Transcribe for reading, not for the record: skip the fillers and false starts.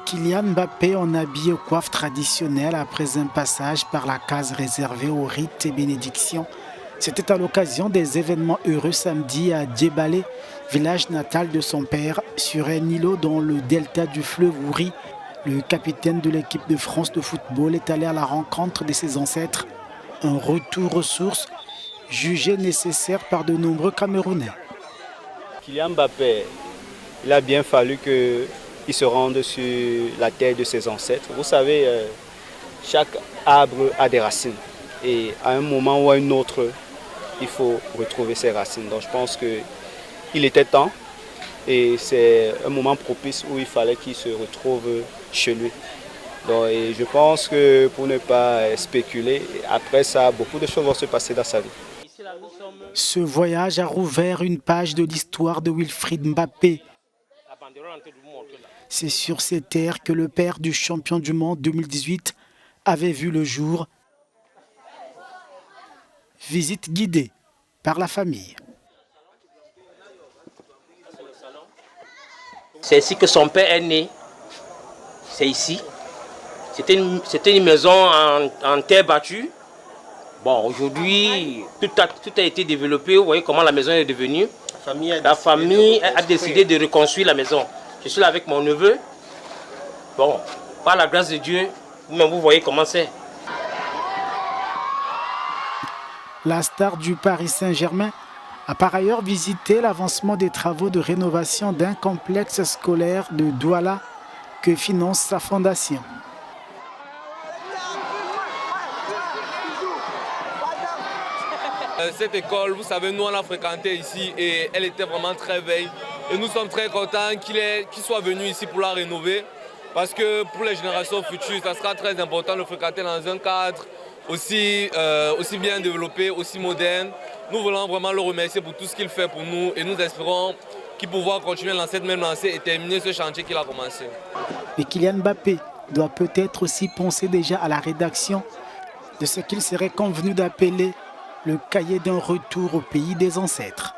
Kylian Mbappé en habillé aux coiffes traditionnelles après un passage par la case réservée aux rites et bénédictions. C'était à l'occasion des événements heureux samedi à Djebalé, village natal de son père, sur un îlot dans le delta du fleuve Ouri. Le capitaine de l'équipe de France de football est allé à la rencontre de ses ancêtres. Un retour aux sources jugé nécessaire par de nombreux Camerounais. Kylian Mbappé, il a bien fallu qu'il se rende sur la terre de ses ancêtres. Vous savez, chaque arbre a des racines. Et à un moment ou à un autre, il faut retrouver ses racines. Donc je pense qu'il était temps. Et c'est un moment propice où il fallait qu'il se retrouve chez lui. Donc, et je pense que pour ne pas spéculer, après ça, beaucoup de choses vont se passer dans sa vie. Ce voyage a rouvert une page de l'histoire de Wilfried Mbappé. C'est sur ces terres que le père du champion du monde 2018 avait vu le jour. Visite guidée par la famille. C'est ici que son père est né. C'est ici. C'était une maison en terre battue. Bon, aujourd'hui, tout a été développé. Vous voyez comment la maison est devenue. La famille a décidé de reconstruire la maison. Je suis là avec mon neveu. Bon, par la grâce de Dieu, vous-même vous voyez comment c'est. La star du Paris Saint-Germain a par ailleurs visité l'avancement des travaux de rénovation d'un complexe scolaire de Douala que finance sa fondation. Cette école, vous savez, nous on l'a fréquentée ici et elle était vraiment très belle. Et nous sommes très contents qu'il soit venu ici pour la rénover. Parce que pour les générations futures, ça sera très important de fréquenter dans un cadre aussi bien développé, aussi moderne. Nous voulons vraiment le remercier pour tout ce qu'il fait pour nous et nous espérons qu'il pourra continuer dans cette même lancée et terminer ce chantier qu'il a commencé. Et Kylian Mbappé doit peut-être aussi penser déjà à la rédaction de ce qu'il serait convenu d'appeler le cahier d'un retour au pays des ancêtres.